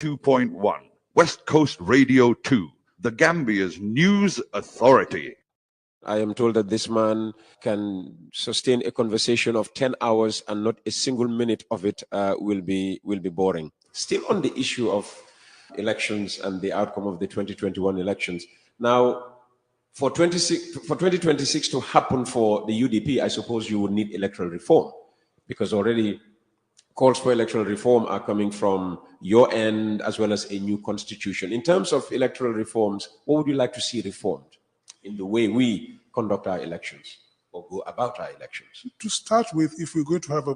2.1, West Coast Radio 2, the Gambia's news authority. I am told that this man can sustain a conversation of 10 hours and not a single minute of it will be boring. Still on the issue of elections and the outcome of the 2021 elections. Now, for 2026 to happen for the UDP, I suppose you would need electoral reform, because already calls for electoral reform are coming from your end, as well as a new constitution. In terms of electoral reforms, what would you like to see reformed in the way we conduct our elections or go about our elections? To start with, if we're going to have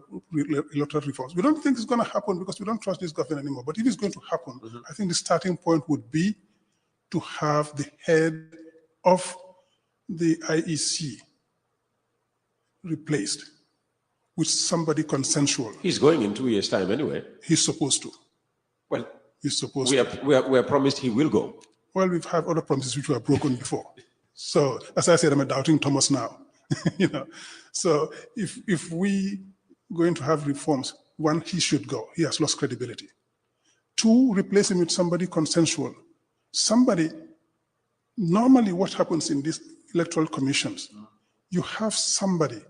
electoral reforms, we don't think it's going to happen because we don't trust this government anymore. But if it's going to happen, I think the starting point would be to have the head of the IEC replaced with somebody consensual. He's going in 2 years' time anyway. He's supposed to. Well, he's supposed we are promised he will go. Well, we've had other promises which were broken before. So, as I said, I'm a doubting Thomas now. You know, so if we going to have reforms, one, he should go. He has lost credibility. Two, replace him with somebody consensual. Somebody. Normally, what happens in these electoral commissions, you have somebody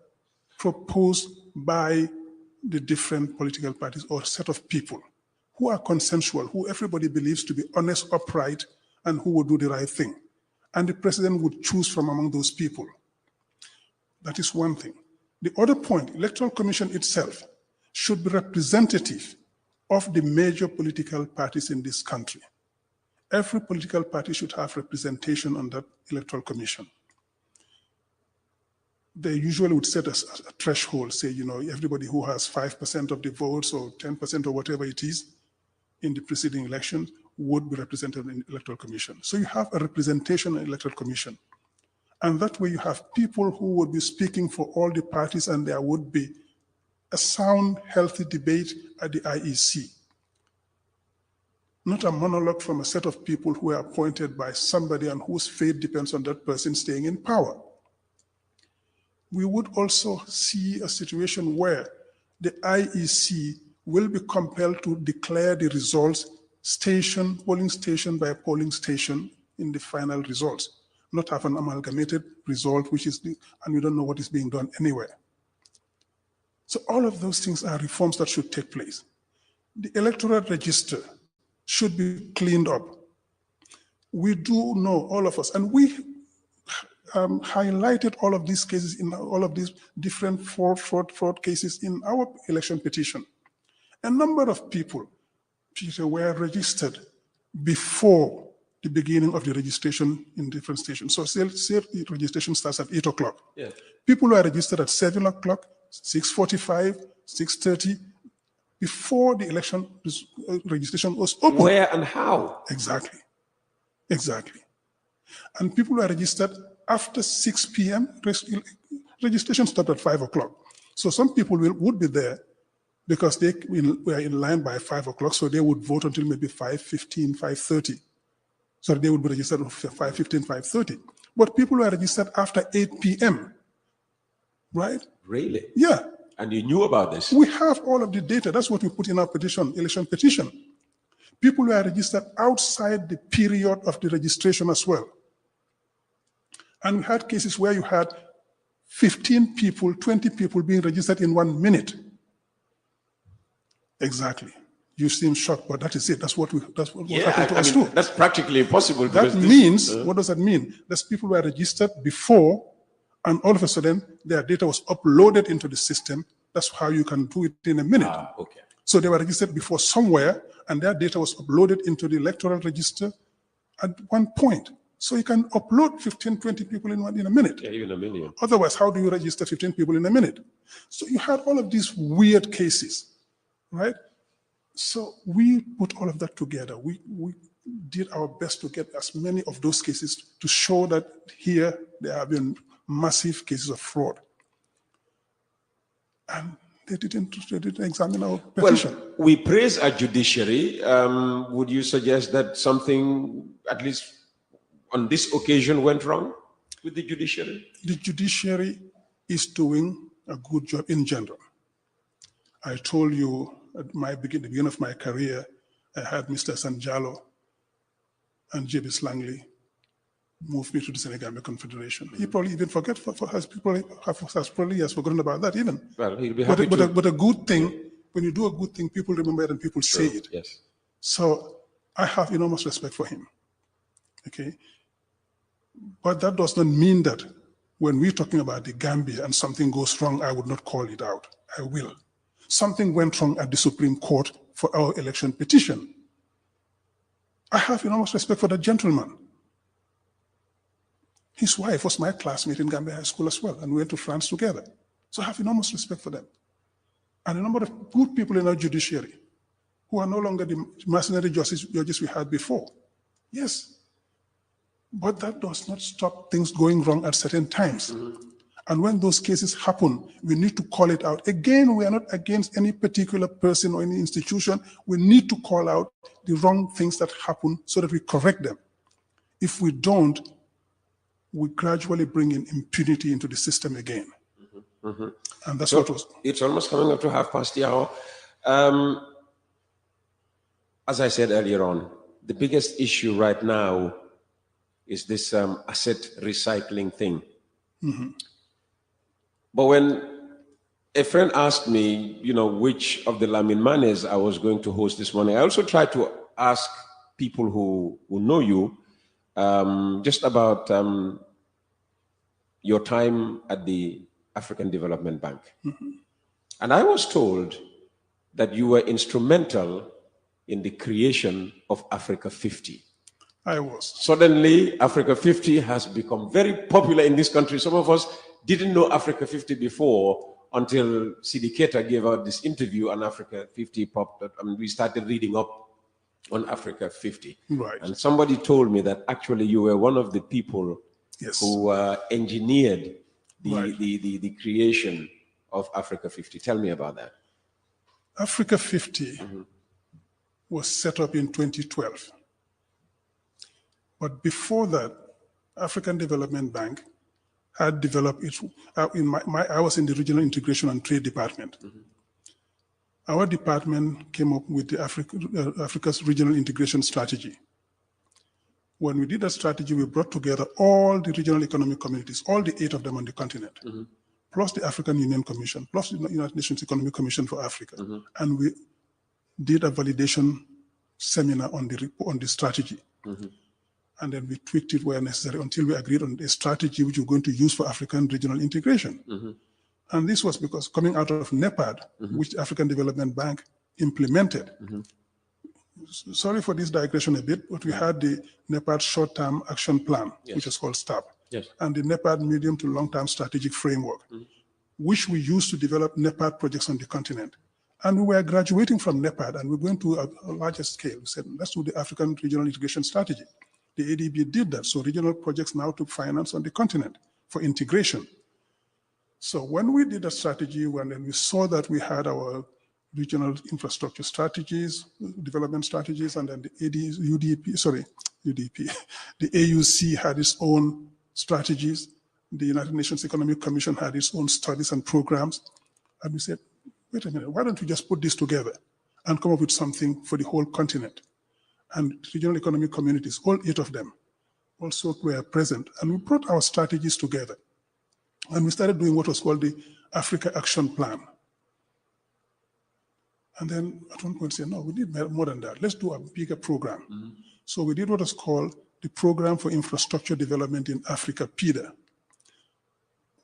proposed by the different political parties or set of people who are consensual, who everybody believes to be honest, upright, and who will do the right thing. And the president would choose from among those people. That is one thing. The other point, electoral commission itself should be representative of the major political parties in this country. Every political party should have representation on that electoral commission. They usually would set a threshold, say, you know, everybody who has 5% of the votes or 10% or whatever it is in the preceding election would be represented in the electoral commission. So you have a representation in the electoral commission. And that way you have people who would be speaking for all the parties, and there would be a sound, healthy debate at the IEC. Not a monologue from a set of people who are appointed by somebody and whose fate depends on that person staying in power. We would also see a situation where the IEC will be compelled to declare the results polling station by polling station in the final results, not have an amalgamated result, and we don't know what is being done anywhere. So all of those things are reforms that should take place. The electoral register should be cleaned up. We do know, all of us, and we highlighted all of these cases in all of these different fraud cases in our election petition. A number of people, Peter, were registered before the beginning of the registration in different stations. So say the registration starts at 8 o'clock. Yeah. People were registered at 7 o'clock, 6:45, 6:30, before the election registration was open. Where and how? Exactly. Exactly. And people were registered after 6 p.m. Registration stopped at 5 o'clock. So some people would be there because they were in line by 5 o'clock, so they would vote until maybe 5:15, 5:30. So they would be registered at 5:15, 5:30. But people were registered after 8 p.m., right? Really? Yeah. And you knew about this? We have all of the data. That's what we put in our petition, election petition. People were registered outside the period of the registration as well. And we had cases where you had 15 people, 20 people being registered in 1 minute. Exactly. You seem shocked, but that is it. That's what happened to us too. That's practically impossible. That means, what does that mean? That people were registered before, and all of a sudden, their data was uploaded into the system. That's how you can do it in a minute. Okay. So they were registered before somewhere, and their data was uploaded into the electoral register at one point. So you can upload 15, 20 people in a minute. Yeah, even a million. Otherwise, how do you register 15 people in a minute? So you had all of these weird cases, right? So we put all of that together. We did our best to get as many of those cases to show that here there have been massive cases of fraud. And they didn't examine our petition. Well, we praise our judiciary. Would you suggest that something, at least on this occasion, went wrong with the judiciary? The judiciary is doing a good job in general. I told you at the beginning of my career, I had Mr. Sanjalo and J.B. Langley moved me to the Senegambia Confederation. He probably even has forgotten about that even. Well, he'll be happy but a good thing, when you do a good thing, people remember it and people say it. Yes. So I have enormous respect for him. Okay. But that does not mean that when we're talking about the Gambia and something goes wrong, I would not call it out. I will. Something went wrong at the Supreme Court for our election petition. I have enormous respect for that gentleman. His wife was my classmate in Gambia High School as well, and we went to France together. So I have enormous respect for them. And a number of good people in our judiciary who are no longer the mercenary judges we had before. Yes. But that does not stop things going wrong at certain times. And when those cases happen, we need to call it out. Again, we are not against any particular person or any institution. We need to call out the wrong things that happen so that we correct them. If we don't, we gradually bring in impunity into the system again. And that's what was. It's almost coming up to 1:30. As I said earlier on, the biggest issue right now is this asset recycling thing. But when a friend asked me, which of the Lamin Mannehs I was going to host this morning, I also tried to ask people who know you just about your time at the African Development Bank. And I was told that you were instrumental in the creation of Africa50. I was. Suddenly, Africa50 has become very popular in this country. Some of us didn't know Africa50 before until Sidi Keita gave out this interview and Africa50 popped up. And we started reading up on Africa50. Right. And somebody told me that actually you were one of the people who engineered the creation of Africa50. Tell me about that. Africa50 was set up in 2012. But before that, African Development Bank had developed its, I was in the Regional Integration and Trade Department. Our department came up with the Africa's Regional Integration Strategy. When we did that strategy, we brought together all the regional economic communities, all the 8 of them on the continent, plus the African Union Commission, plus the United Nations Economic Commission for Africa. And we did a validation seminar on the strategy. And then we tweaked it where necessary until we agreed on a strategy which we're going to use for African regional integration. And this was because coming out of NEPAD, which the African Development Bank implemented. Sorry for this digression a bit, but we had the NEPAD short-term action plan, which is called STAP, and the NEPAD medium to long-term strategic framework, which we used to develop NEPAD projects on the continent. And we were graduating from NEPAD and we're going to a larger scale. We said, let's do the African Regional Integration Strategy. The ADB did that, so regional projects now took finance on the continent for integration. So when we did a strategy, when we saw that we had our regional infrastructure strategies, development strategies, and then the UDP, the AUC had its own strategies, the United Nations Economic Commission had its own studies and programs, and we said, wait a minute, why don't we just put this together and come up with something for the whole continent? And regional economic communities, all 8 of them, also were present. And we brought our strategies together. And we started doing what was called the Africa Action Plan. And then at one point said, no, we need more than that. Let's do a bigger program. So we did what was called the Program for Infrastructure Development in Africa, PIDA.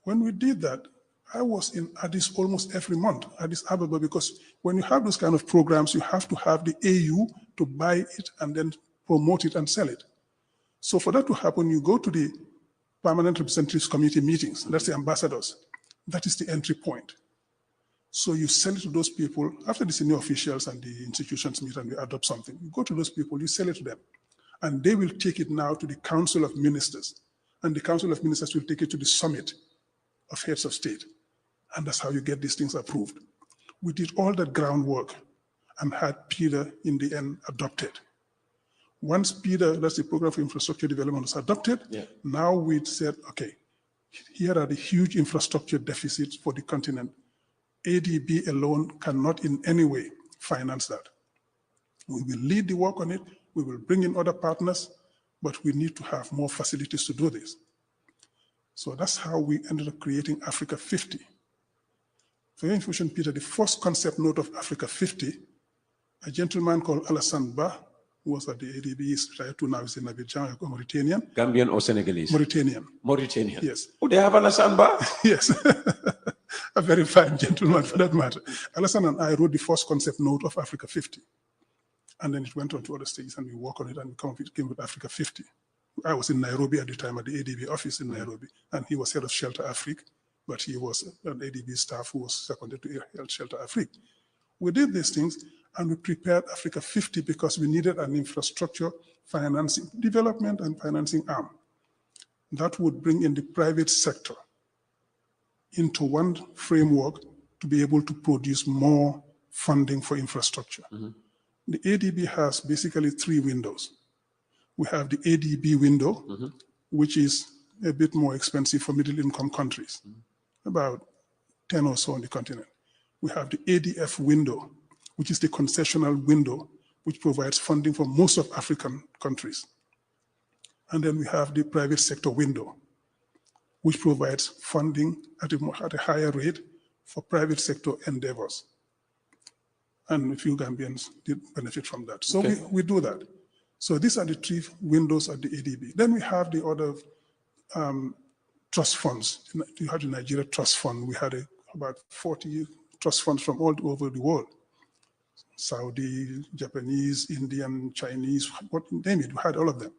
When we did that, I was in Addis almost every month, Addis Ababa, because when you have those kind of programs, you have to have the AU to buy it and then promote it and sell it. So for that to happen, you go to the Permanent Representatives Committee meetings, that's the ambassadors. That is the entry point. So you sell it to those people, after the senior officials and the institutions meet and we adopt something, you go to those people, you sell it to them. And they will take it now to the Council of Ministers. And the Council of Ministers will take it to the Summit of Heads of State. And that's how you get these things approved. We did all that groundwork and had PIDA in the end adopted. Once PIDA, that's the Program for Infrastructure Development, was adopted, now we said, okay, here are the huge infrastructure deficits for the continent. ADB alone cannot in any way finance that. We will lead the work on it. We will bring in other partners, but we need to have more facilities to do this. So that's how we ended up creating Africa50. For your information, Peter, the first concept note of Africa50, a gentleman called Alassane Ba, who was at the ADB, is retired to now, is in Abidjan, a Mauritanian. Gambian or Senegalese? Mauritanian. Mauritanian. Yes. Oh, they have Alassane Ba? Yes. A very fine gentleman for that matter. Alassane and I wrote the first concept note of Africa50. And then it went on to other stages and we worked on it and we came with Africa50. I was in Nairobi at the time at the ADB office in Nairobi, and he was head of Shelter Afrique, but he was an ADB staff who was seconded to Health Shelter Afrique. We did these things and we prepared Africa50 because we needed an infrastructure financing, development and financing arm that would bring in the private sector into one framework to be able to produce more funding for infrastructure. The ADB has basically three windows. We have the ADB window, which is a bit more expensive for middle-income countries, about 10 or so on the continent. We have the ADF window, which is the concessional window, which provides funding for most of African countries. And then we have the private sector window, which provides funding at a higher rate for private sector endeavors. And a few Gambians did benefit from that. So we do that. So these are the three windows at the ADB. Then we have the other trust funds. You had the Nigeria Trust Fund. We had about 40 trust funds from all over the world. Saudi, Japanese, Indian, Chinese, name it, we had all of them.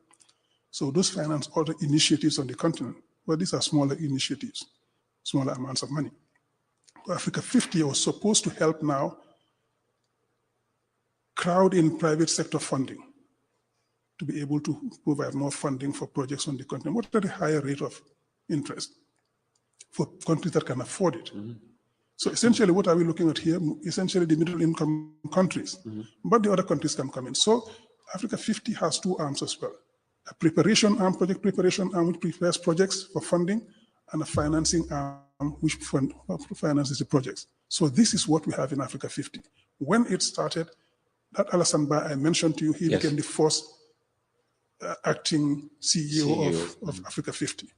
So those finance other initiatives on the continent, but these are smaller initiatives, smaller amounts of money. Africa50 was supposed to help now crowd in private sector funding to be able to provide more funding for projects on the continent, what at a higher rate of interest for countries that can afford it. So essentially, what are we looking at here? Essentially, the middle-income countries, but the other countries can come in. So Africa50 has two arms as well: a preparation arm, project preparation arm, which prepares projects for funding, and a financing arm, which finances the projects. So this is what we have in Africa50. When it started, that Alassane Ba I mentioned to you, he became the first acting CEO of Africa50.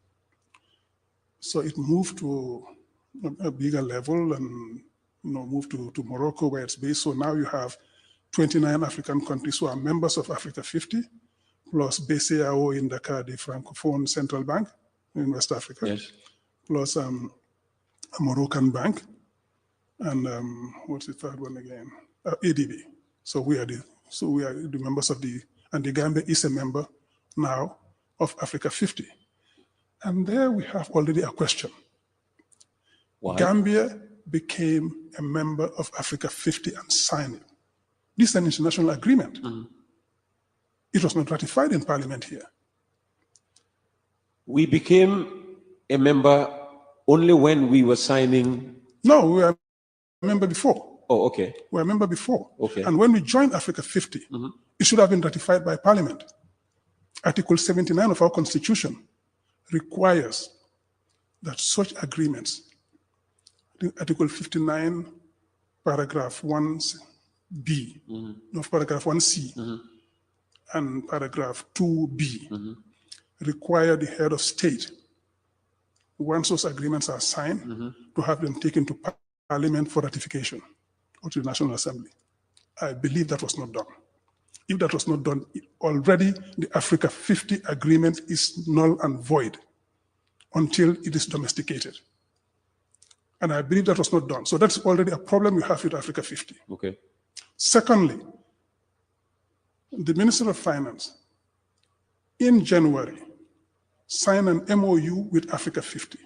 So it moved to a bigger level and moved to Morocco where it's based. So now you have 29 African countries who are members of Africa50, plus BCAO in Dakar, the Francophone Central Bank in West Africa, plus a Moroccan bank, and what's the third one again? ADB. So we are the members of and the Gambia is a member now of Africa50. And there we have already a question. Why? Gambia became a member of Africa50 and signed it. This is an international agreement. It was not ratified in Parliament here. We became a member only when we were signing? No, we were a member before. Oh, okay. We were a member before. Okay. And when we joined Africa50, it should have been ratified by Parliament. Article 79 of our Constitution requires that such agreements, Article 59, paragraph 1B, paragraph 1C, and paragraph 2B, require the head of state, once those agreements are signed, to have them taken to Parliament for ratification or to the National Assembly. I believe that was not done. If that was not done, already the Africa50 agreement is null and void until it is domesticated. And I believe that was not done. So that's already a problem we have with Africa50. Okay. Secondly, the Minister of Finance in January signed an MOU with Africa50.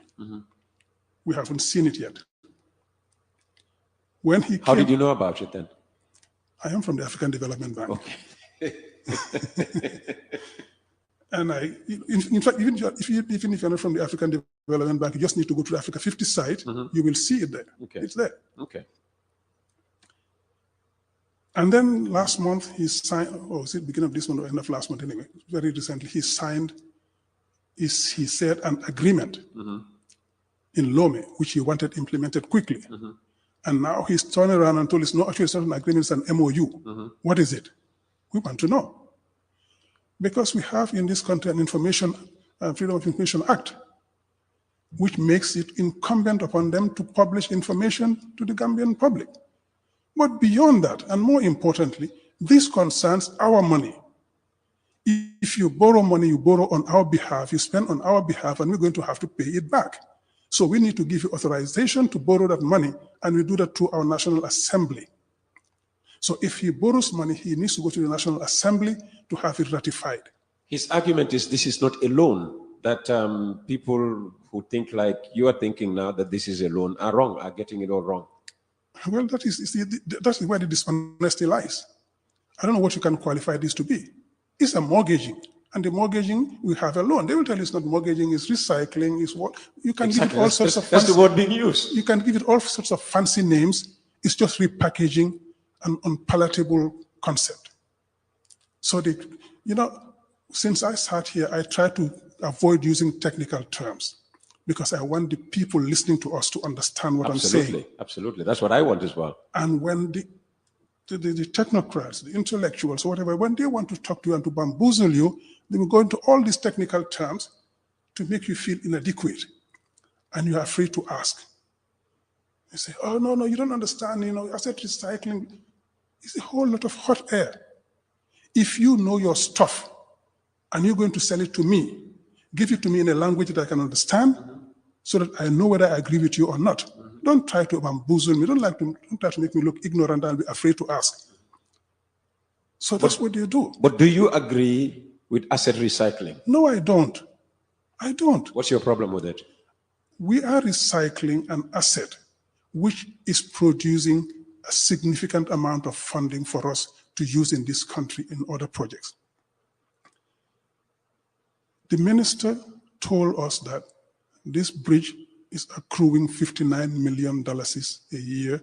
We haven't seen it yet. When he How did you know about it then? I am from the African Development Bank. Okay. And in fact, even if you're not from the African Development Bank, you just need to go to the Africa50 site, you will see it there. Okay. It's there. Okay. And then last month, he signed, or was it beginning of this month or end of last month anyway, very recently, he signed, he said, an agreement in Lome, which he wanted implemented quickly. And now he's turning around and told us, no, actually it's not an agreement, it's an MOU. What is it? We want to know. Because we have in this country an Freedom of Information Act, which makes it incumbent upon them to publish information to the Gambian public. But beyond that, and more importantly, this concerns our money. If you borrow money, you borrow on our behalf, you spend on our behalf, and we're going to have to pay it back. So we need to give you authorization to borrow that money, and we do that through our National Assembly. So if he borrows money, he needs to go to the National Assembly to have it ratified. His argument is this is not a loan, that people who think like you are thinking now that this is a loan are wrong, are getting it all wrong. Well, that's where the dishonesty lies. I don't know what you can qualify this to be. It's a mortgaging. And the mortgaging, we have a loan. They will tell you it's not mortgaging, it's recycling, it's what. You can give it all sorts of fancy, that's the word being used. You can give it all sorts of fancy names. It's just repackaging an unpalatable concept. So, since I sat here, I try to avoid using technical terms because I want the people listening to us to understand what I'm saying. Absolutely. That's what I want as well. And when the technocrats, the intellectuals, or whatever, when they want to talk to you and to bamboozle you, they will go into all these technical terms to make you feel inadequate. And you are free to ask. You say, oh, no, you don't understand. Asset recycling is a whole lot of hot air. If you know your stuff and you're going to sell it to me, give it to me in a language that I can understand so that I know whether I agree with you or not. Don't try to bamboozle me. Don't try to make me look ignorant and be afraid to ask. So that's what you do. But do you agree with asset recycling? No, I don't. I don't. What's your problem with it? We are recycling an asset which is producing a significant amount of funding for us to use in this country in other projects. The minister told us that this bridge is accruing $59 million a year.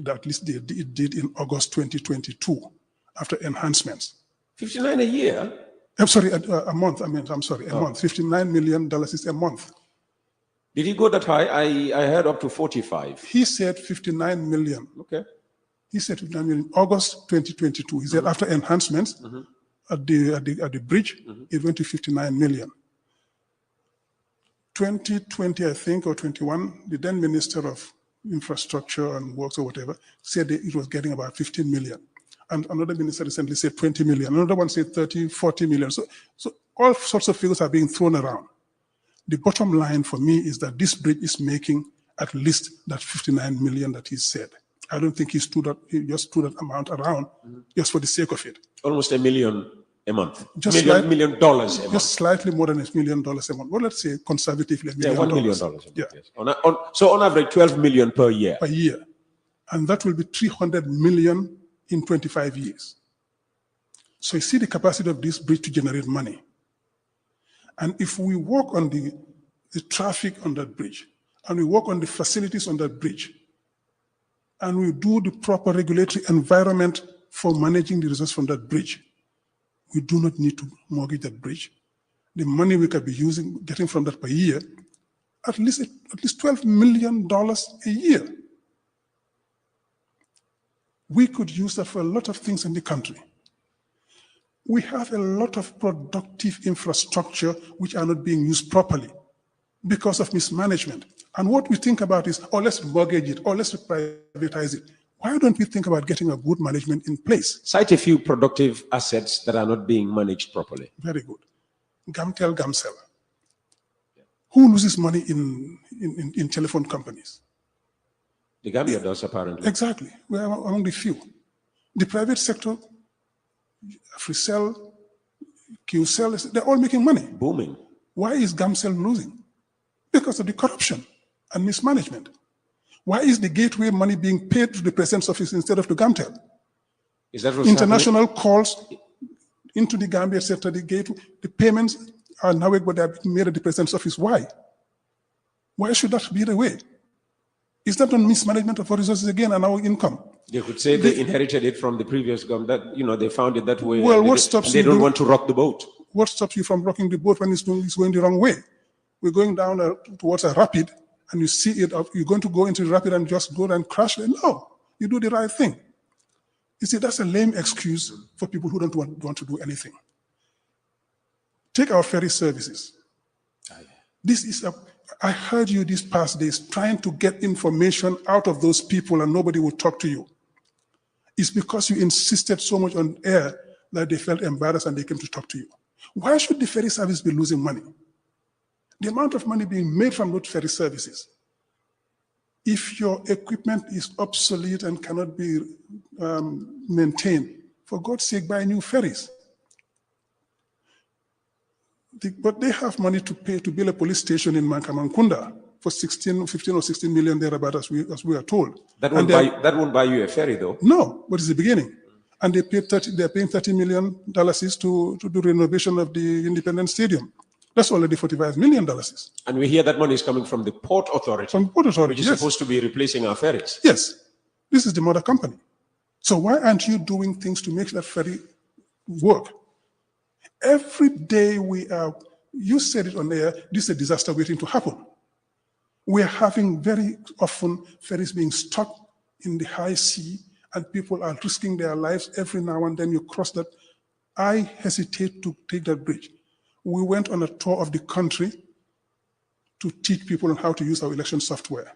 At least it did in August 2022 after enhancements. 59 a year? I'm sorry, a month. I'm sorry, a month. $59 million is a month. Did he go that high? I heard up to 45. He said 59 million. Okay. He said 59 million. August 2022. He said after enhancements at the bridge, it went to 59 million. 2020, I think, or 21, the then Minister of Infrastructure and Works or whatever said that it was getting about 15 million. And another minister recently said 20 million. Another one said 30, 40 million. So all sorts of figures are being thrown around. The bottom line for me is that this bridge is making at least that 59 million that he said. I don't think he just threw that amount around just for the sake of it. Almost $1 million a month. Just $1 million a month. Just slightly more than $1 million a month. Well, let's say conservatively $1 million. $1 million a month. Yeah. Yes. So on average, 12 million per year. Per year. And that will be 300 million in 25 years. So you see the capacity of this bridge to generate money. And if we work on the traffic on that bridge, and we work on the facilities on that bridge, and we do the proper regulatory environment for managing the resources from that bridge, we do not need to mortgage that bridge. The money we could be getting from that per year, at least $12 million a year. We could use that for a lot of things in the country. We have a lot of productive infrastructure which are not being used properly because of mismanagement. And what we think about is, oh, let's mortgage it, or let's privatize it. Why don't we think about getting a good management in place? Cite a few productive assets that are not being managed properly. Very good. Gamcel. Who loses money in telephone companies? The Gambia does, apparently. Exactly. We are among the few. The private sector, Africell, QCell, they're all making money. Booming. Why is Gamcel losing? Because of the corruption and mismanagement. Why is the gateway money being paid to the President's office instead of to Gamtel? Is that what's International happening? Calls into the Gambia sector, the payments are now being made at the President's office. Why? Why should that be the way? Is that not mismanagement of our resources again and our income? They could say they inherited it from the previous government. That they found it that way. Well, what stops you? They don't want to rock the boat. What stops you from rocking the boat when it's going the wrong way? We're going down towards a rapid, and you see it. You're going to go into the rapid and just go and crash it. No, you do the right thing. You see, that's a lame excuse for people who don't want to do anything. Take our ferry services. This is I heard you these past days trying to get information out of those people and nobody would talk to you. It's because you insisted so much on air that they felt embarrassed and they came to talk to you. Why should the ferry service be losing money? The amount of money being made from those ferry services. If your equipment is obsolete and cannot be maintained, for God's sake, buy new ferries. But they have money to pay to build a police station in Mankamankunda for 15 or 16 million thereabout, as we are told. That won't buy you a ferry, though. No, but it's the beginning. And they're paying $30 million to do renovation of the Independence Stadium. That's already $45 million. And we hear that money is coming from the Port Authority. From the Port Authority, which is supposed to be replacing our ferries. Yes. This is the mother company. So why aren't you doing things to make that ferry work? Every day you said it on air, this is a disaster waiting to happen. We are having very often ferries being stuck in the high sea and people are risking their lives every now and then. You cross that. I hesitate to take that bridge. We went on a tour of the country to teach people on how to use our election software.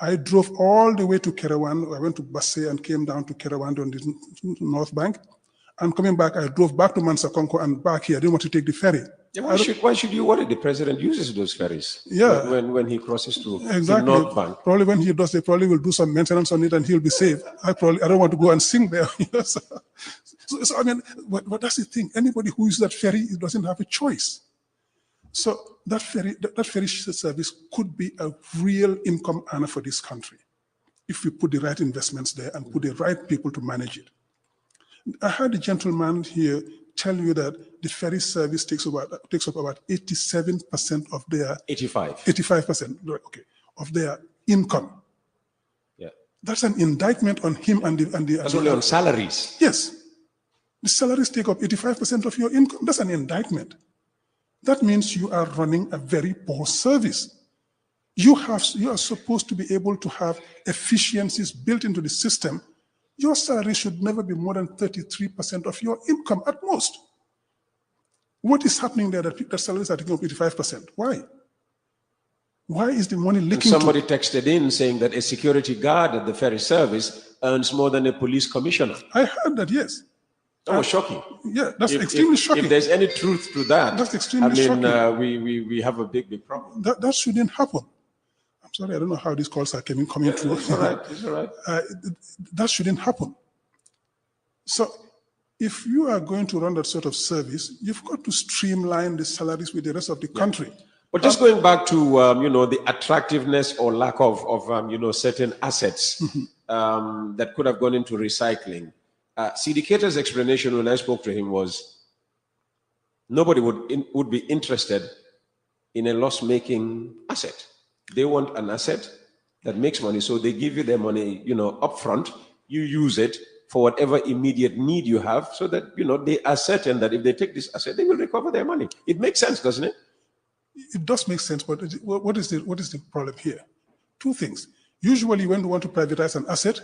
I drove all the way to Kerewan. I went to Basse and came down to Kerewan on the North Bank. And coming back, I drove back to Mansakonko and back here. I didn't want to take the ferry. Yeah, why should you worry? The president uses those ferries. Yeah. When he crosses to exactly. the North Bank. Probably when he does, they probably will do some maintenance on it and he'll be safe. I don't want to go and sing there. So I mean, but that's the thing. Anybody who uses that ferry, it doesn't have a choice. So that ferry service could be a real income earner for this country if we put the right investments there and put the right people to manage it. I heard the gentleman here tell you that the ferry service takes up about 87% of their 85%, okay, of their income. Yeah, that's an indictment on him and the. That's only on salaries. Yes, the salaries take up 85% of your income. That's an indictment. That means you are running a very poor service. You are supposed to be able to have efficiencies built into the system. Your salary should never be more than 33% of your income at most. What is happening there that salaries are taking up 85%? Why? Why is the money leaking? Somebody texted in saying that a security guard at the ferry service earns more than a police commissioner. I heard that, yes. That was shocking. Yeah, that's extremely shocking. If there's any truth to that, that's extremely shocking. We have a big problem. That shouldn't happen. Sorry, I don't know how these calls are coming through. It's all right. It's all right. That shouldn't happen. So if you are going to run that sort of service, you've got to streamline the salaries with the rest of the country. But just going back to the attractiveness or lack of certain assets that could have gone into recycling. Syndicator's explanation when I spoke to him was nobody would be interested in a loss-making asset. They want an asset that makes money, so they give you their money, upfront. You use it for whatever immediate need you have, so that they are certain that if they take this asset, they will recover their money. It makes sense, doesn't it? It does make sense, but what is the problem here? Two things. Usually, when you want to privatize an asset,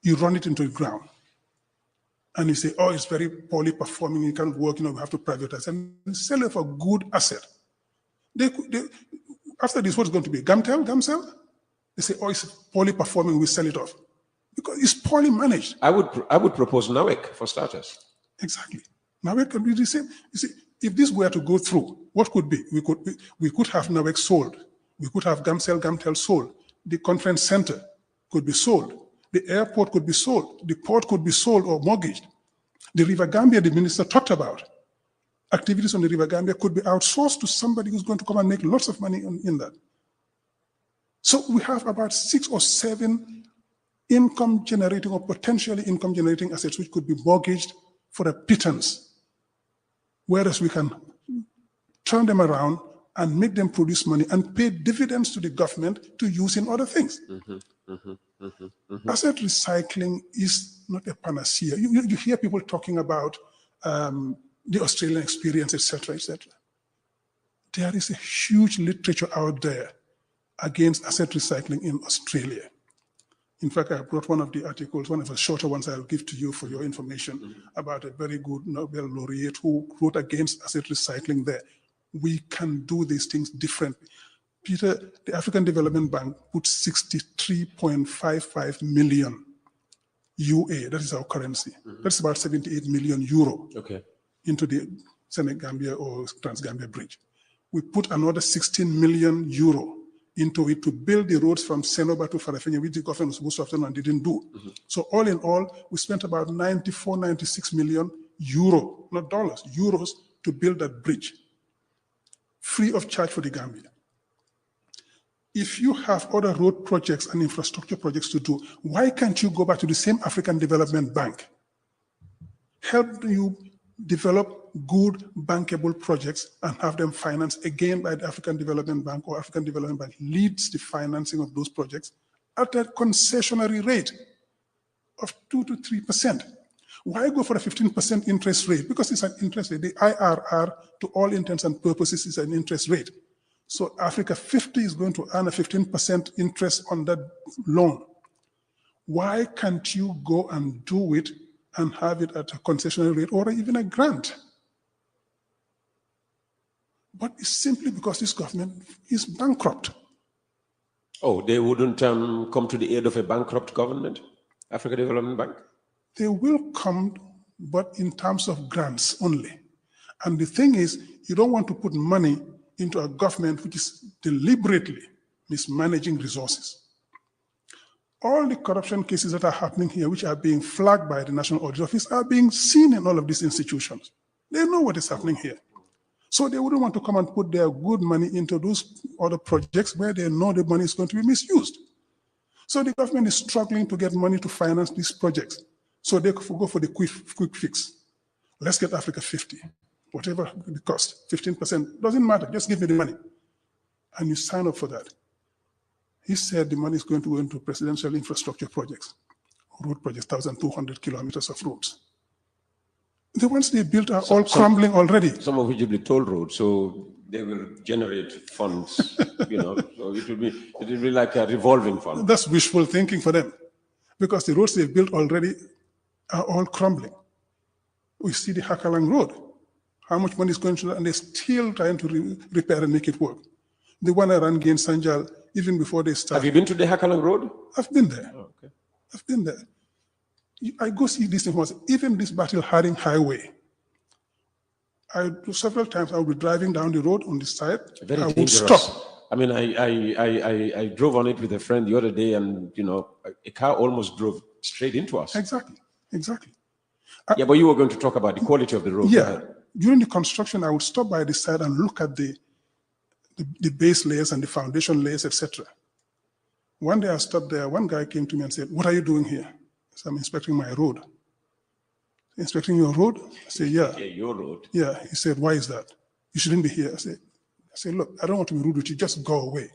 you run it into the ground, and you say, "Oh, it's very poorly performing. It can't work. We have to privatize and sell it for a good asset." After this, what's going to be? Gamcel? They say, "Oh, it's poorly performing, we sell it off." Because it's poorly managed. I would propose NAWEC for starters. Exactly. NAWEC can be the same. You see, if this were to go through, what could be? We could have NAWEC sold. We could have Gamtel sold. The conference center could be sold. The airport could be sold. The port could be sold or mortgaged. The River Gambia, the minister talked about. Activities on the River Gambia could be outsourced to somebody who's going to come and make lots of money in that. So we have about 6 or 7 income-generating or potentially income-generating assets which could be mortgaged for a pittance, whereas we can turn them around and make them produce money and pay dividends to the government to use in other things. Asset recycling is not a panacea. You hear people talking about the Australian experience, etc., etc. There is a huge literature out there against asset recycling in Australia. In fact, I brought one of the articles, one of the shorter ones I'll give to you for your information, about a very good Nobel laureate who wrote against asset recycling there. We can do these things differently. Peter, the African Development Bank put 63.55 million UA, that is our currency. That's about 78 million euro into the Senegambia or Transgambia Bridge. We put another 16 million euro into it to build the roads from Senoba to Farafenni, which the government was supposed to have done and didn't do. So all in all, we spent about 94, 96 million euro, not dollars, euros, to build that bridge, free of charge for the Gambia. If you have other road projects and infrastructure projects to do, why can't you go back to the same African Development Bank? Help you develop good bankable projects and have them financed again by the African Development Bank, or African Development Bank leads the financing of those projects at a concessionary rate of 2 to 3%. Why go for a 15% interest rate? Because it's an interest rate. The IRR, to all intents and purposes, is an interest rate. So Africa50 is going to earn a 15% interest on that loan. Why can't you go and do it and have it at a concessionary rate or even a grant? But it's simply because this government is bankrupt. Oh, they wouldn't come to the aid of a bankrupt government, Africa Development Bank? They will come, but in terms of grants only. And the thing is, you don't want to put money into a government which is deliberately mismanaging resources. All the corruption cases that are happening here, which are being flagged by the National Audit Office, are being seen in all of these institutions. They know what is happening here. So they wouldn't want to come and put their good money into those other projects where they know the money is going to be misused. So the government is struggling to get money to finance these projects. So they go for the quick fix. Let's get Africa50, whatever the cost, 15%, doesn't matter, just give me the money. And you sign up for that. He said the money is going to go into presidential infrastructure projects, road projects, 1,200 kilometers of roads. The ones they built are all crumbling already. Some of which will be toll roads, so they will generate funds, you know, so it will be like a revolving fund. That's wishful thinking for them, because the roads they've built already are all crumbling. We see the Hakalang Road, how much money is going to that, and they're still trying to repair and make it work. The one around Gain Sanjal, even before they start. Have you been to the Hakalang Road? I've been there. Oh, okay. I've been there. I go see these things. Even this Battle Haring Highway, several times I would be driving down the road on the side. Very I would dangerous. stop. I mean, I drove on it with a friend the other day, and you know, a car almost drove straight into us. Exactly. Yeah, but you were going to talk about the quality of the road. Yeah. During the construction, I would stop by the side and look at the base layers and the foundation layers, etc. One day I stopped there. One guy came to me and said, "What are you doing here?" I said, "I'm inspecting my road." "Inspecting your road?" I said, "Yeah." Yeah, your road. Yeah. He said, "Why is that? You shouldn't be here." I said, "Look, I don't want to be rude with you. Just go away.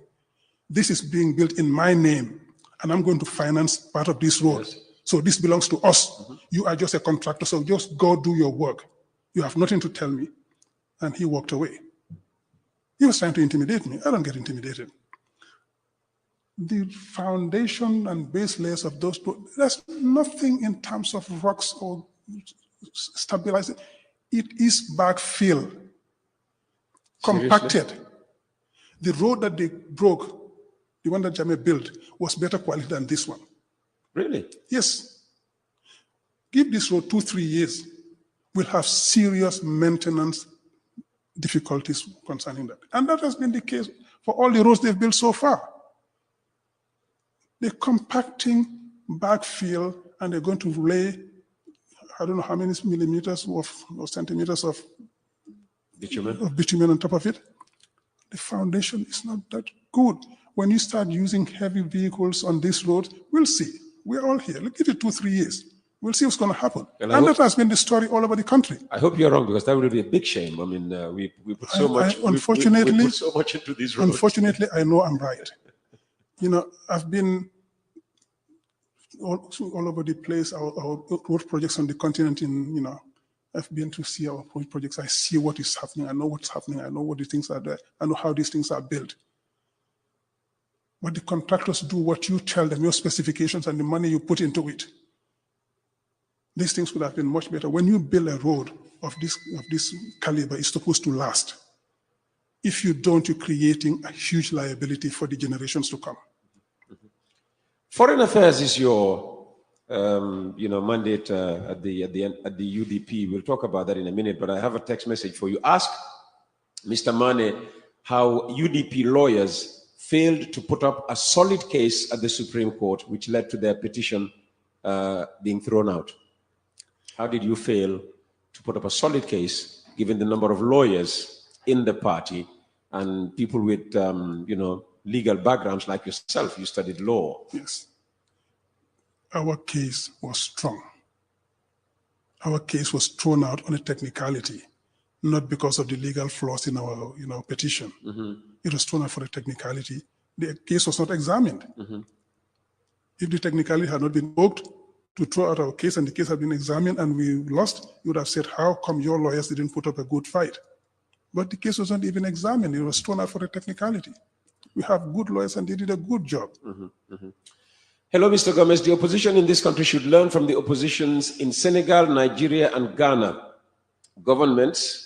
This is being built in my name, and I'm going to finance part of this road. Yes. So this belongs to us. You are just a contractor, so just go do your work. You have nothing to tell me." And he walked away. He was trying to intimidate me. I don't get intimidated. The foundation and base layers of those, there's nothing in terms of rocks or stabilizing. It is backfill, compacted. Seriously? The road that they broke, the one that Jammeh built, was better quality than this one. Really? Yes. Give this road 2-3 years, we'll have serious maintenance difficulties concerning that. And that has been the case for all the roads they've built so far. They're compacting backfill, and they're going to lay, I don't know how many millimeters or centimeters of bitumen on top of it. The foundation is not that good. When you start using heavy vehicles on this road, we'll see. We're all here. Let's give it 2-3 years. We'll see what's going to happen. And that has been the story all over the country. I hope you're wrong, because that would be a big shame. I mean, we put so much. Unfortunately, we put so much into these roads. Unfortunately, I know I'm right. You know, I've been all over the place. Our road projects on the continent. I've been to see our road projects. I see what is happening. I know what's happening. I know what the things are there. I know how these things are built. but the contractors do what you tell them, your specifications and the money you put into it. These things would have been much better. When you build a road of this caliber, it's supposed to last. If you don't, you're creating a huge liability for the generations to come. Foreign affairs is your mandate at the UDP. We'll talk about that in a minute, but I have a text message for you. Ask Mr. Manneh how UDP lawyers failed to put up a solid case at the Supreme Court, which led to their petition being thrown out. How did you fail to put up a solid case, given the number of lawyers in the party and people with, legal backgrounds like yourself? You studied law. Yes. Our case was strong. Our case was thrown out on a technicality, not because of the legal flaws in our petition. It was thrown out for a technicality. The case was not examined. If the technicality had not been invoked to throw out our case and the case had been examined and we lost, you would have said, how come your lawyers didn't put up a good fight? But the case wasn't even examined. It was thrown out for a technicality. We have good lawyers and they did a good job. Hello, Mr. Gomez. The opposition in this country should learn from the oppositions in Senegal, Nigeria, and Ghana. Governments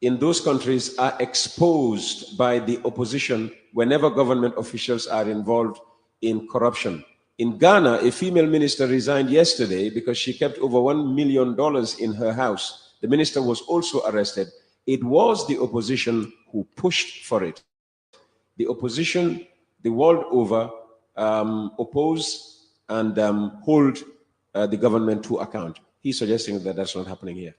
in those countries are exposed by the opposition whenever government officials are involved in corruption. In Ghana, a female minister resigned yesterday because she kept over $1 million in her house. The minister was also arrested. It was the opposition who pushed for it. The opposition, the world over, oppose and hold the government to account. He's suggesting that that's not happening here.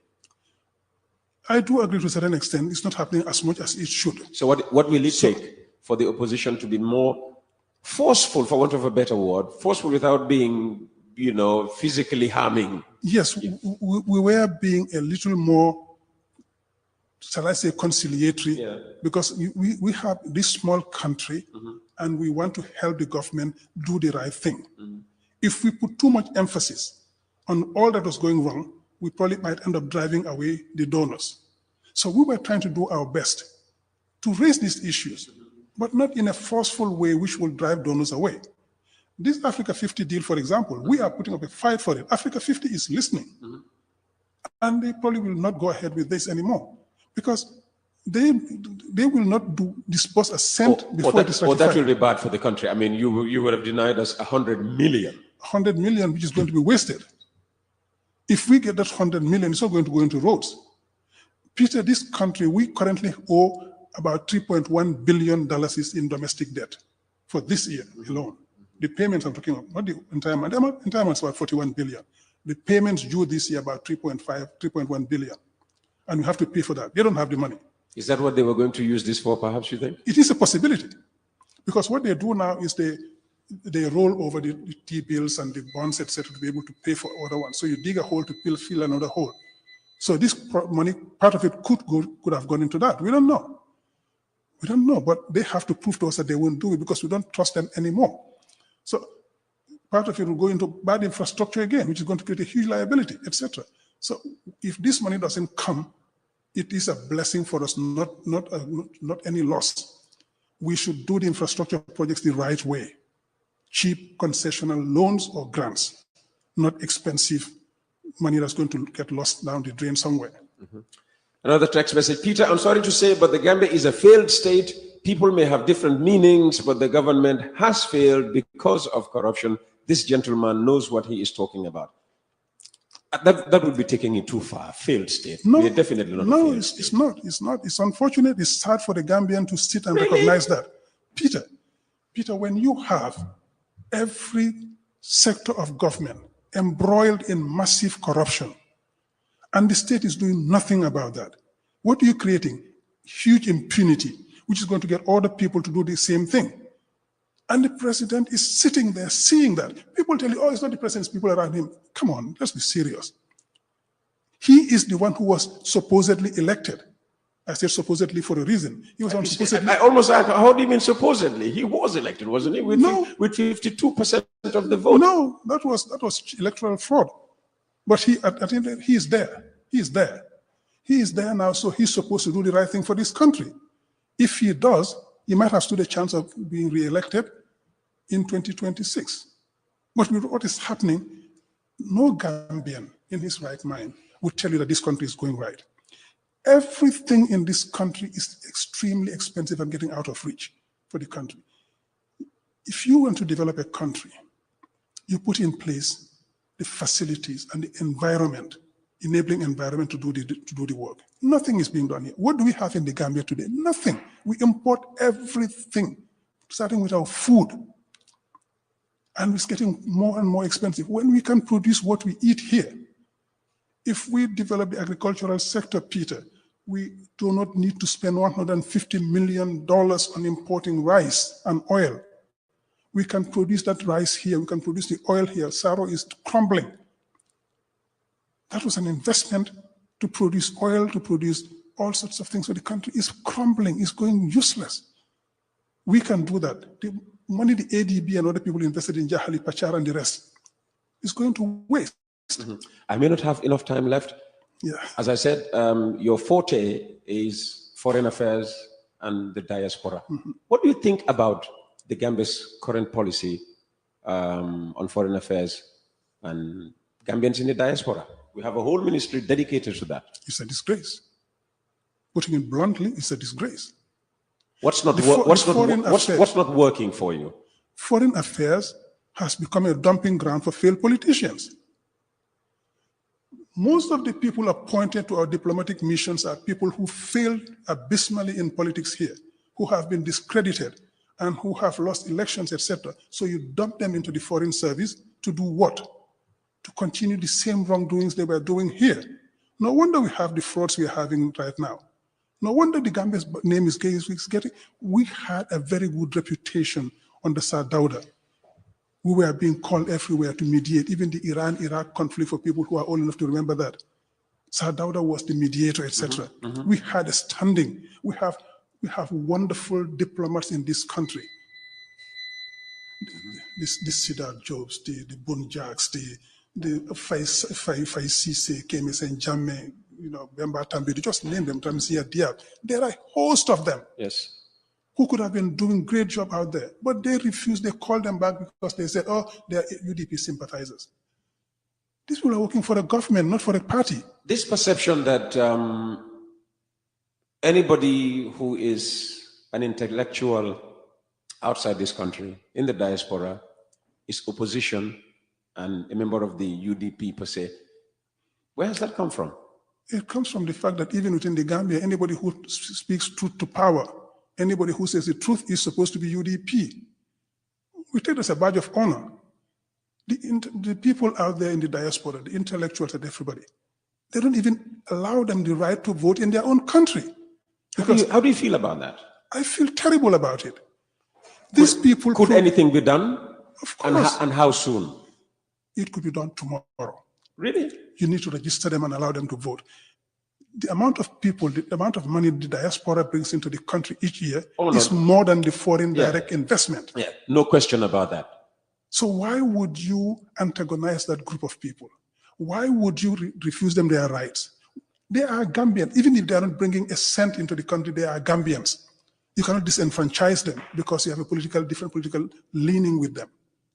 I do agree to a certain extent. It's not happening as much as it should. So what will it take for the opposition to be more forceful, for want of a better word, forceful without being, physically harming? Yes, we were being a little more, shall I say, conciliatory, because we have this small country and we want to help the government do the right thing. If we put too much emphasis on all that was going wrong, we probably might end up driving away the donors. So we were trying to do our best to raise these issues, but not in a forceful way which will drive donors away. This Africa50 deal, for example, we are putting up a fight for it. Africa50 is listening. And they probably will not go ahead with this anymore because they will not disperse a cent before it is ratified. That will be bad for the country. I mean, you would have denied us 100 million. 100 million, which is going to be wasted. If we get that 100 million, it's not going to go into roads. Peter, this country, we currently owe about $3.1 billion in domestic debt for this year alone. The payments I'm talking about, not the entire amount. The entire amount is about 41 billion. The payments due this year about 3.1 billion. And we have to pay for that. They don't have the money. Is that what they were going to use this for, perhaps, you think? It is a possibility. Because what they do now is they roll over the T-bills and the bonds, etc., to be able to pay for other ones. So you dig a hole to fill another hole. So this money, part of it could have gone into that. We don't know. We don't know, but they have to prove to us that they won't do it because we don't trust them anymore. So part of it will go into bad infrastructure again, which is going to create a huge liability, etc. So if this money doesn't come, it is a blessing for us, not any loss. We should do the infrastructure projects the right way. Cheap concessional loans or grants, not expensive money that's going to get lost down the drain somewhere. Another text message. Peter, I'm sorry to say, but the Gambia is a failed state. People may have different meanings, but the government has failed because of corruption. This gentleman knows what he is talking about. That would be taking it too far. Failed state. No, we are definitely not. No, it's not. It's not. It's unfortunate. It's sad for the Gambian to sit and recognize that. Peter, when you have every sector of government embroiled in massive corruption, and the state is doing nothing about that, what are you creating? Huge impunity, which is going to get other people to do the same thing. And the president is sitting there seeing that. People tell you, oh, it's not the president, it's people around him. Come on, let's be serious. He is the one who was supposedly elected. I said supposedly for a reason. He was supposedly. I almost asked, how do you mean supposedly? He was elected, wasn't he? With 52% of the vote. No, that was electoral fraud. But I think he is there. He is there. He is there now, so he's supposed to do the right thing for this country. If he does, he might have stood a chance of being re-elected, in 2026. But with what is happening, no Gambian in his right mind would tell you that this country is going right. Everything in this country is extremely expensive and getting out of reach for the country. If you want to develop a country, you put in place the facilities and the environment, enabling environment to do the work. Nothing is being done here. What do we have in the Gambia today? Nothing. We import everything, starting with our food. And it's getting more and more expensive when we can produce what we eat here. If we develop the agricultural sector, Peter, we do not need to spend $150 million on importing rice and oil. We can produce that rice here. We can produce the oil here. Saro is crumbling. That was an investment to produce oil, to produce all sorts of things. So the country is crumbling, it's going useless. We can do that. The money the AdB and other people invested in Jahali, Pachar, and the rest is going to waste. I may not have enough time left. Yeah. As I said, your forte is foreign affairs and the diaspora. What do you think about the Gambia's current policy on foreign affairs and Gambians in the diaspora? We have a whole ministry dedicated to that. It's a disgrace. Putting it bluntly, it's a disgrace. What's not working for you? Foreign affairs has become a dumping ground for failed politicians. Most of the people appointed to our diplomatic missions are people who failed abysmally in politics here, who have been discredited and who have lost elections, etc. So you dump them into the foreign service to do what? To continue the same wrongdoings they were doing here. No wonder we have the frauds we are having right now. No wonder the Gambia's name is getting. We had a very good reputation under Sir Dawda. We were being called everywhere to mediate, even the Iran-Iraq conflict, for people who are old enough to remember that. Sir Dawda was the mediator, etc. We had a standing. We have wonderful diplomats in this country. The Siddharth Jobs, the Bunjaks, the Faisise, Kemis and Jammeh, Bemba Tambi, just name them, Tamsia Diab. There are a host of them. Yes. Who could have been doing great job out there, but they refused. They called them back because they said, oh, they are UDP sympathizers. These people are working for a government, not for a party. This perception that anybody who is an intellectual outside this country, in the diaspora, is opposition and a member of the UDP per se, where has that come from? It comes from the fact that even within the Gambia, anybody who speaks truth to power, anybody who says the truth is supposed to be UDP. We take it as a badge of honor. The people out there in the diaspora, the intellectuals and everybody, they don't even allow them the right to vote in their own country. How do you feel about that? I feel terrible about it. These people... Could anything be done? Of course. And how soon? It could be done tomorrow. Really? You need to register them and allow them to vote. The amount of people, the amount of money the diaspora brings into the country each year is more than the foreign direct investment. Yeah, no question about that. So why would you antagonize that group of people? Why would you refuse them their rights? They are Gambians. Even if they are not bringing a cent into the country, they are Gambians. You cannot disenfranchise them because you have a different political leaning with them.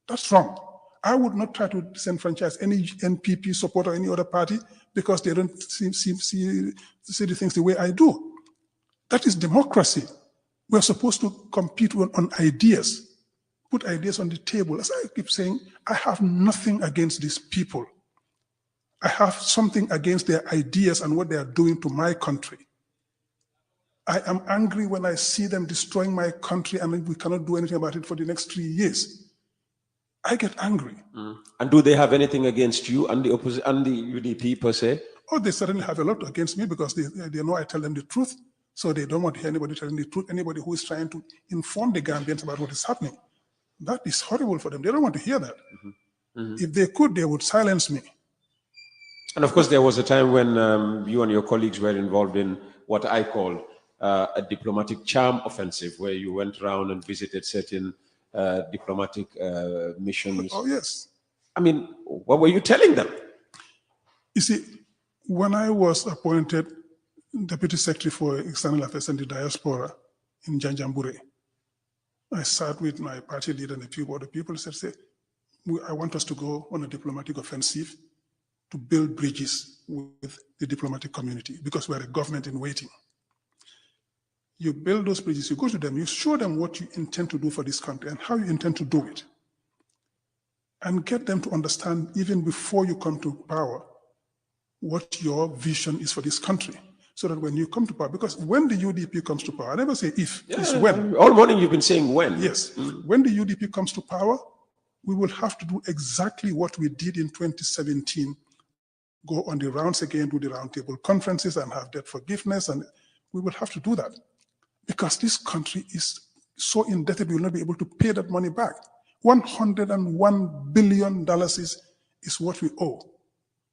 That's wrong. I would not try to disenfranchise any NPP supporter or any other party because they don't see the things the way I do. That is democracy. We're supposed to compete on ideas, put ideas on the table. As I keep saying, I have nothing against these people. I have something against their ideas and what they are doing to my country. I am angry when I see them destroying my country and we cannot do anything about it for the next 3 years. I get angry. And do they have anything against you and the opposition and the UDP per se? Oh, they certainly have a lot against me because they know I tell them the truth. So they don't want to hear anybody telling the truth, anybody who is trying to inform the Gambians about what is happening. That is horrible for them. They don't want to hear that. If they could, they would silence me. And of course, there was a time when you and your colleagues were involved in what I call a diplomatic charm offensive, where you went around and visited certain diplomatic missions. Oh, yes. I mean, what were you telling them? You see, when I was appointed Deputy Secretary for External Affairs and the Diaspora in Janjambure, I sat with my party leader and a few other people and said, I want us to go on a diplomatic offensive to build bridges with the diplomatic community because we're a government in waiting. You build those bridges, you go to them, you show them what you intend to do for this country and how you intend to do it. And get them to understand, even before you come to power, what your vision is for this country. So that when you come to power, because when the UDP comes to power, I never say if, it's when. All morning you've been saying when. Yes. When the UDP comes to power, we will have to do exactly what we did in 2017, go on the rounds again, do the roundtable conferences and have debt forgiveness, and we will have to do that. Because this country is so indebted, we will not be able to pay that money back. $101 billion is what we owe.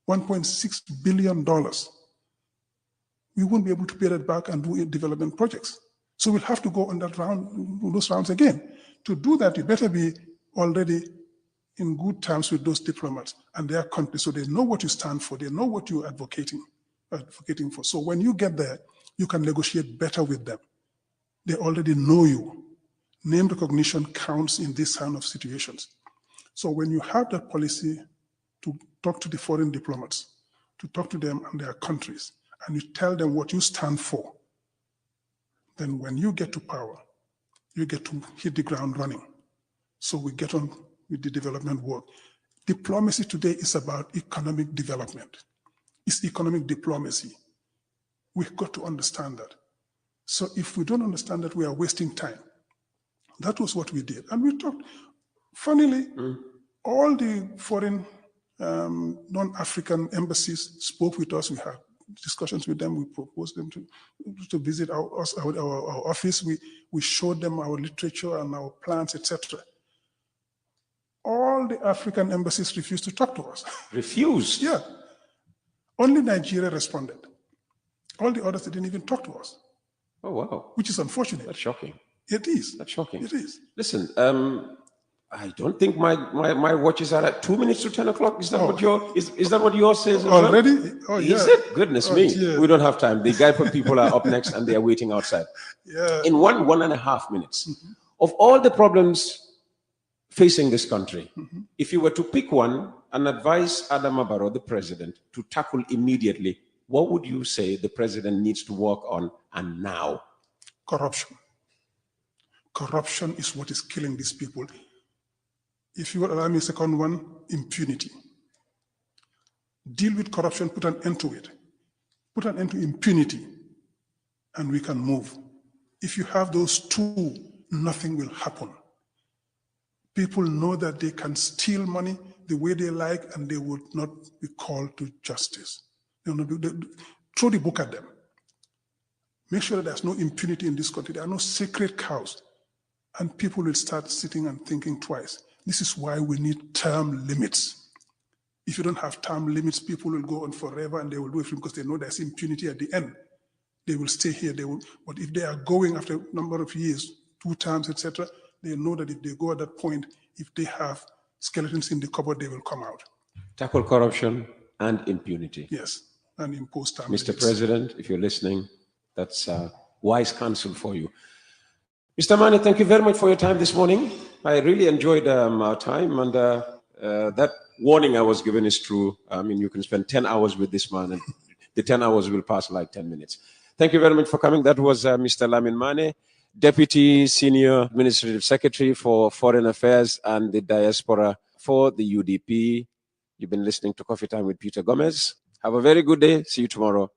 $1.6 billion. We won't be able to pay that back and do development projects. So we'll have to go on that round, those rounds again. To do that, you better be already in good terms with those diplomats and their countries, so they know what you stand for, they know what you're advocating for. So when you get there, you can negotiate better with them. They already know you. Name recognition counts in this kind of situations. So when you have that policy to talk to the foreign diplomats, to talk to them and their countries, and you tell them what you stand for, then when you get to power, you get to hit the ground running. So we get on with the development work. Diplomacy today is about economic development. It's economic diplomacy. We've got to understand that. So if we don't understand that, we are wasting time. That was what we did. And we talked, funnily, all the foreign non-African embassies spoke with us. We had discussions with them. We proposed them to visit our office. We showed them our literature and our plans, etc. All the African embassies refused to talk to us. Refused? Yeah. Only Nigeria responded. All the others didn't even talk to us. Oh, wow. Which is unfortunate. That's shocking. It is. That's shocking. It is. Listen, I don't think my watches are at 2 minutes to 10 o'clock. Is that what is that what yours says? Already? Well? Oh, yeah. Is it? Goodness me. Yeah. We don't have time. The Gaipa people are up next and they are waiting outside. Yeah. In 1.5 minutes, of all the problems facing this country, if you were to pick one and advise Adama Barrow, the president, to tackle immediately, what would you say the president needs to work on and now? Corruption. Corruption is what is killing these people. If you will allow me a second one, impunity. Deal with corruption, put an end to it. Put an end to impunity, and we can move. If you have those two, nothing will happen. People know that they can steal money the way they like, and they would not be called to justice. Throw the book at them. Make sure that there's no impunity in this country. There are no sacred cows. And people will start sitting and thinking twice. This is why we need term limits. If you don't have term limits, people will go on forever and they will do it because they know there's impunity at the end. They will stay here. But if they are going after a number of years, 2 terms, etc., they know that if they go at that point, if they have skeletons in the cupboard, they will come out. Tackle corruption and impunity. Yes, and impose term Mr. limits. President, if you're listening, that's wise counsel for you. Mr. Manneh, thank you very much for your time this morning. I really enjoyed our time, and that warning I was given is true. I mean, you can spend 10 hours with this man, and the 10 hours will pass like 10 minutes. Thank you very much for coming. That was Mr. Lamin Manneh, Deputy Senior Administrative Secretary for Foreign Affairs and the Diaspora for the UDP. You've been listening to Coffee Time with Peter Gomez. Have a very good day. See you tomorrow.